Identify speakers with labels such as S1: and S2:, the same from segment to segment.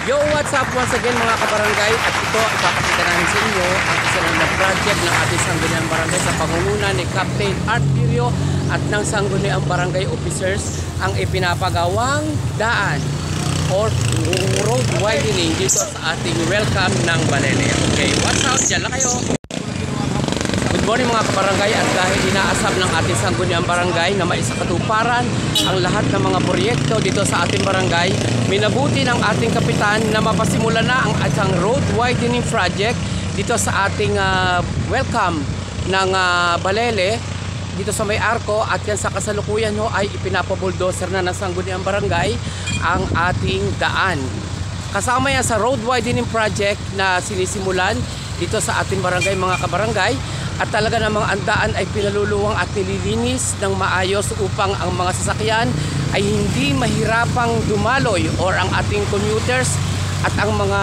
S1: Yo, what's up once again mga kabarangay, at ito ipapakita namin sa inyo ang isa na project ng ating Sangguniang Barangay sa pangunguna ni Captain Art Lirio at ng Sangguniang Barangay Officers ang ipinapagawang daan or road widening dito sa ating welcome ng Balele. Okay, what's up? Diyan lang kayo. Good morning mga kabarangay, at dahil inaasam ng ating Sangguniang Barangay na maisakatuparan ang lahat ng mga proyekto dito sa ating barangay, minabuti ng ating kapitan na mapasimula na ang isang road widening project dito sa ating welcome ng Balele dito sa may arko, at yan sa kasalukuyan ho ay ipinapabuldoser na ng Sangguniang Barangay ang ating daan. Kasama yan sa road widening project na sinisimulan dito sa ating barangay mga kabarangay, at talaga namang ang daan ay pinaluluwang at nililinis ng maayos upang ang mga sasakyan ay hindi mahirapang dumaloy, or ang ating commuters at ang mga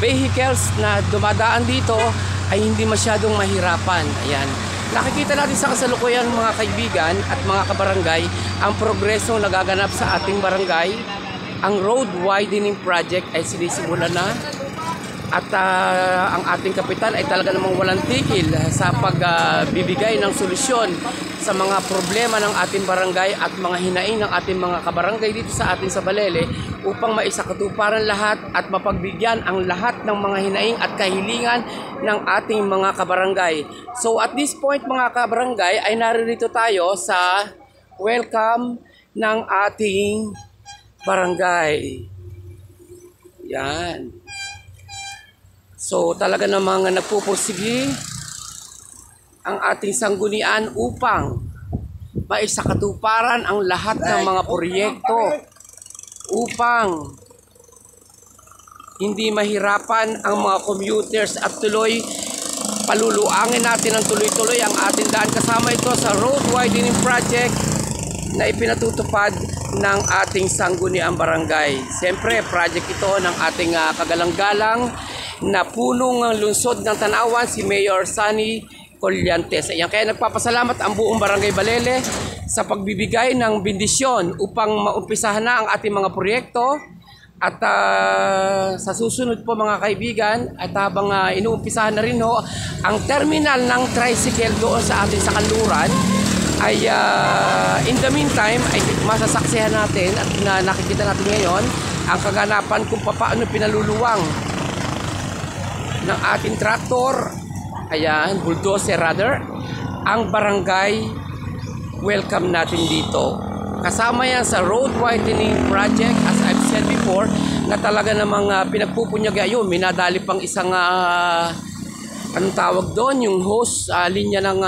S1: vehicles na dumadaan dito ay hindi masyadong mahirapan. Ayan. Nakikita natin sa kasalukuyan mga kaibigan at mga kabarangay ang progresong nagaganap sa ating barangay. Ang road widening project ay sinisimulan na, at ang ating kapitan ay talaga namang walang tigil sa pagbibigay ng solusyon sa mga problema ng ating barangay at mga hinaing ng ating mga kabarangay dito sa atin sa Balele, upang maisakatuparan lahat at mapagbigyan ang lahat ng mga hinaing at kahilingan ng ating mga kabarangay. So at this point mga kabarangay ay naririto tayo sa welcome ng ating barangay. Yan. So talaga namang nagpupursigi ang ating sanggunian upang maisakatuparan ang lahat ng mga proyekto upang hindi mahirapan ang mga commuters, at tuloy paluluangin natin ng tuloy-tuloy ang ating daan. Kasama ito sa road widening project na ipinatutupad ng ating Sangguniang Barangay. Siyempre, project ito ng ating kagalang-galang na punong lungsod ng Tanawan, si Mayor Sunny Colliantes. Ayan, kaya nagpapasalamat ang buong Barangay Balele sa pagbibigay ng bendisyon upang maumpisahan na ang ating mga proyekto. At sa susunod po mga kaibigan, at habang inuumpisahan na rin ho ang terminal ng tricycle doon sa ating sa Kanluran, ay in the meantime ay masasaksihan natin at nakikita natin ngayon ang kaganapan kung paano pinaluluwang ng ating traktor, ayan, bulldozer rather, ang barangay welcome natin dito. Kasama yan sa road widening project, as I've said before, na talaga namang pinagpupunyag. Ayun, minadali pang isang anong tawag doon, yung hose linya ng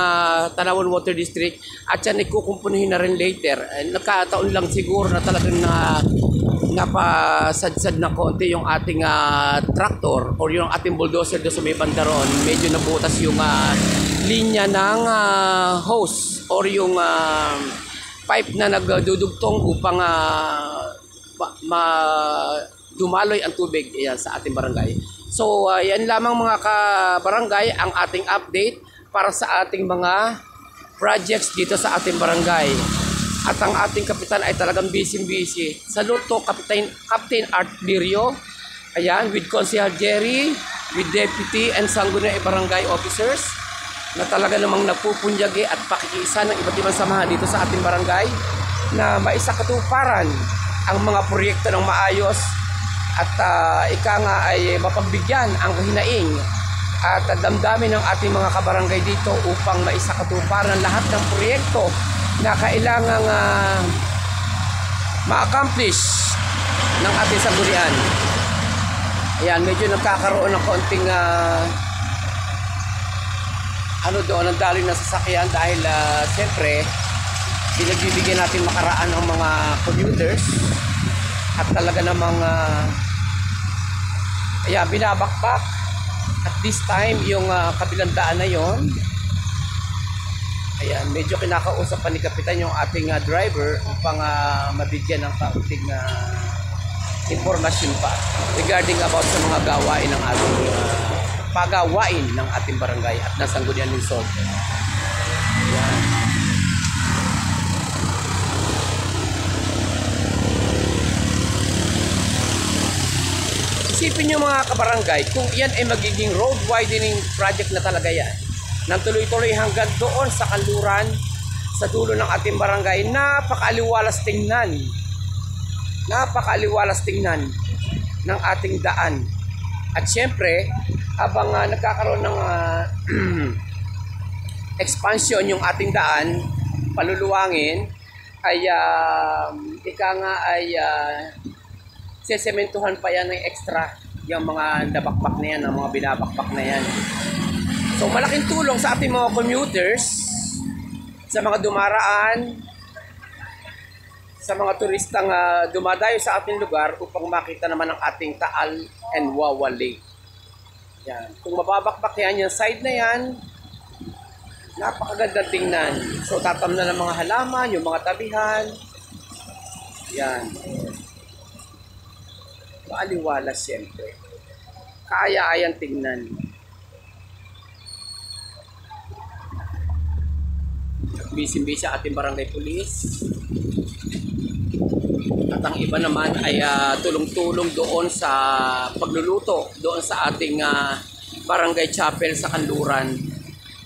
S1: Tanawan Water District, at yan ikukumpunuhin na rin later. Nagkataon lang siguro na talagang napasadsad na konti yung ating traktor or yung ating bulldozer doon sa may bandaron. Medyo nabutas yung linya ng hose or yung pipe na nagdudugtong upang dumaloy ang tubig sa ating barangay. So yan lamang mga kabarangay ang ating update para sa ating mga projects dito sa ating barangay. At ang ating kapitan ay talagang busy-busy. Saluto Captain Art Lirio, ayan, with Consihal Jerry, with Deputy and Sangguniang Barangay Officers, na talaga namang nagpupunyagi at pakikiisa ng iba't ibang samahan dito sa ating barangay na maisakatuparan ang mga proyekto ng maayos, at ika nga ay mapagbigyan ang hinaing at damdamin ng ating mga kabarangay dito upang maisakatuparan lahat ng proyekto na kailangang ma-accomplish ng ating sanggunian. Ayan, medyo nagkakaroon ng konting doon ang daling na sasakyan dahil siyempre pinagbibigyan natin makaraan ang mga commuters, at talaga namang binabakbak at this time yung kabilang daan na yon. Ayan, medyo kinakausap pa ni Kapitan yung ating driver upang mabigyan ng kaunting informasyon pa regarding about sa mga gawain ng ating pagawain ng ating barangay at ng Sangguniang Lungsod. Ayan. isipin nyo mga kabarangay, kung yan ay magiging road widening project na talaga yan, nang tuloy-tuloy hanggang doon sa kanluran, sa dulo ng ating barangay, napakaaliwalas tingnan. Napakaaliwalas tingnan ng ating daan. At syempre, habang nagkakaroon ng expansion yung ating daan, paluluwangin, ay ika nga ay sesementuhan pa yan ng extra yung mga nabakbak na yan, ang mga binabakbak na yan. So malaking tulong sa ating mga commuters, sa mga dumaraan, sa mga turistang dumadayo sa ating lugar upang makita naman ang ating Taal and Wawa Lake. Yan. Kung mababakbak yan, yung side na yan, napakaganda tingnan. So tatamnan ng mga halaman, yung mga tabihan. Yan. Maaliwalas siyempre. Kaaya-ayang tingnan. Busy-busy sa ating barangay police. At ang iba naman ay tulong-tulong doon sa pagluluto, doon sa ating barangay chapel sa Kanluran.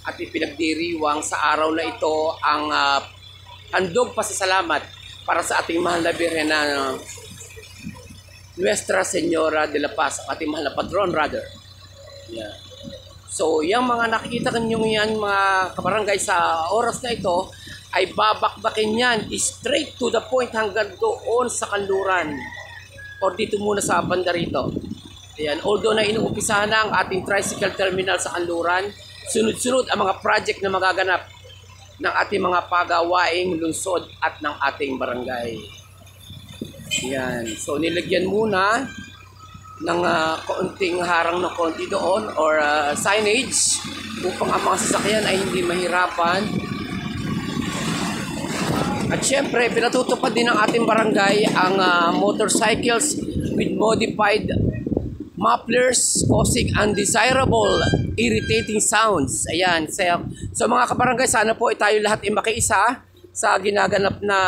S1: At ipinagdiriwang sa araw na ito ang handog pasasalamat para sa ating mahal na Birhen na Nuestra Señora de la Paz, ang ating mahal na patron, rather. Yeah. So, yung mga nakikita nyo yan, mga kabarangay, sa oras na ito, ay babakbakin yan straight to the point hanggang doon sa Kanluran. O dito muna sa banda rito. Ayan. Although na inuumpisahan na ang ating tricycle terminal sa Kanluran, sunod-sunod ang mga project na magaganap ng ating mga pagawaing lungsod at ng ating barangay. Ayan. So, nilagyan muna ng kaunting harang na konti doon or signage upang ang mga sasakyan ay hindi mahirapan. At syempre, pinatutupad din ng ating barangay ang motorcycles with modified mufflers causing undesirable irritating sounds. Ayan. So mga kabarangay, sana po tayo lahat ay makiisa sa ginaganap na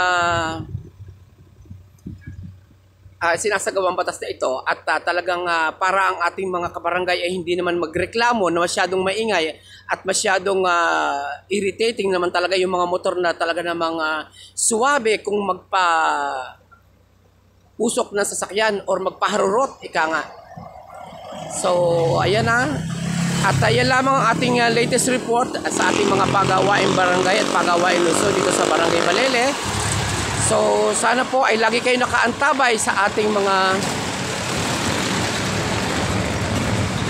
S1: sinasagawang batas na ito at talagang para ang ating mga kabarangay ay hindi naman magreklamo na masyadong maingay at masyadong irritating naman talaga yung mga motor na talaga namang suwabe kung usok ng sasakyan or magpaharurot, ika nga. So, ayan na. At ayan lamang ang ating latest report sa ating mga pagawaing barangay at pagawaing lungsod dito sa Barangay Balele. So, sana po ay lagi kayo nakaantabay sa ating mga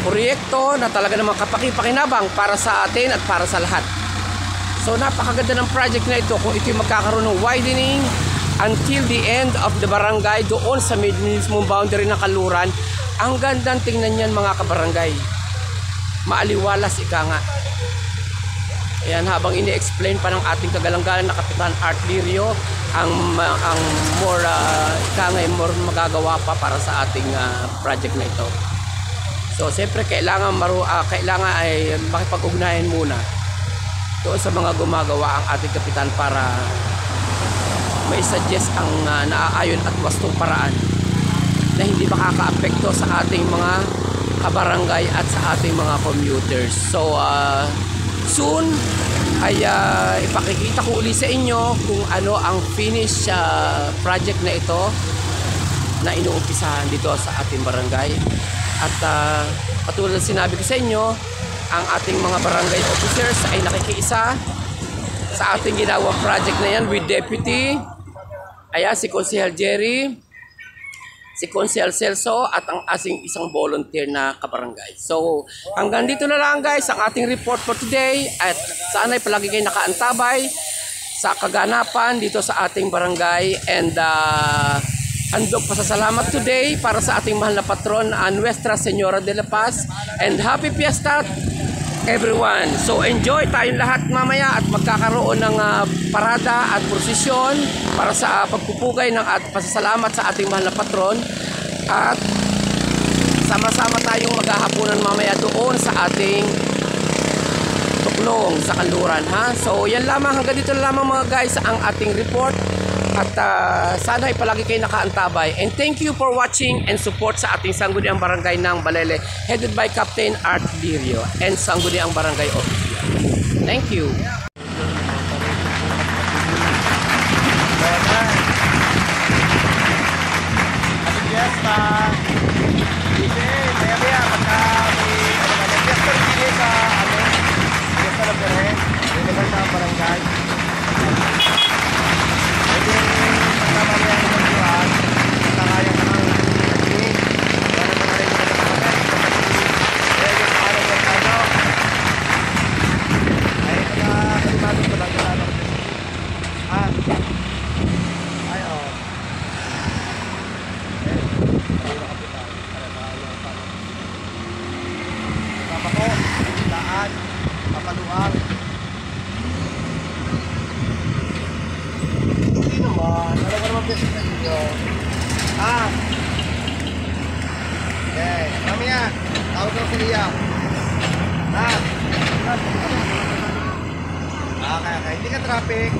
S1: proyekto na talaga namang kapaki-pakinabang para sa atin at para sa lahat. So, napakaganda ng project na ito kung ito'y magkakaroon ng widening until the end of the barangay doon sa mismong boundary ng Kanluran. Ang gandang tingnan yan mga kabarangay. Maaliwalas, ika nga. Ayan, habang ini-explain pa ng ating kagalang-galang na Kapitan Art Lirio ang more magagawa pa para sa ating project na ito. So, siyempre kailangan ay makipag-ugnayan muna doon sa mga gumagawa ang ating kapitan para may suggest ang naaayon at wastong paraan na hindi makaka-apekto sa ating mga kabarangay at sa ating mga commuters. So, soon ay ipakikita ko uli sa inyo kung ano ang finish project na ito na inuumpisahan dito sa ating barangay. At katulad sinabi ko sa inyo, ang ating mga barangay officers ay nakikiisa sa ating ginawang project na yan with Deputy, ayan, si Consejal Jerry, si Consejal Celso at ang asing isang volunteer na kabarangay. So, hanggang dito na lang guys ang ating report for today at sana ay palagi kayo nakaantabay sa kaganapan dito sa ating barangay and handog pasasalamat today para sa ating mahal na patron, Nuestra Señora de la Paz, and happy fiesta everyone. So enjoy tayong lahat mamaya at magkakaroon ng parada at prosesyon para sa pagpupugay ng at pasasalamat sa ating mahal na patron at sama-sama tayong maghahaponan mamaya doon sa ating tuklong sa Kanluran, ha. So yan lamang, hanggang dito lamang mga guys ang ating report At sana ay palagi kayo nakaantabay. And thank you for watching and support sa ating Sangguniang Barangay ng Balele, headed by Captain Art Lirio and Sangguniang Barangay Official. Thank you.
S2: Fiesta. Kasi maya-maya pagka may fiesta rin din sa fiesta lang pa rin. May naman sa barangay. Pwede pagka mamaya naman buwan, nakaya ka ng naging. Wala na rin yung nagkakalit. Kaya yung alam ng ano. Ay, kalimado ko lang yung ano. Ay, oh. Papako, daan, papaluan. Hindi naman, alam ko naman beses na inyo. Okay, mamaya, tawag lang sa iya. Okay, hindi ka traffic.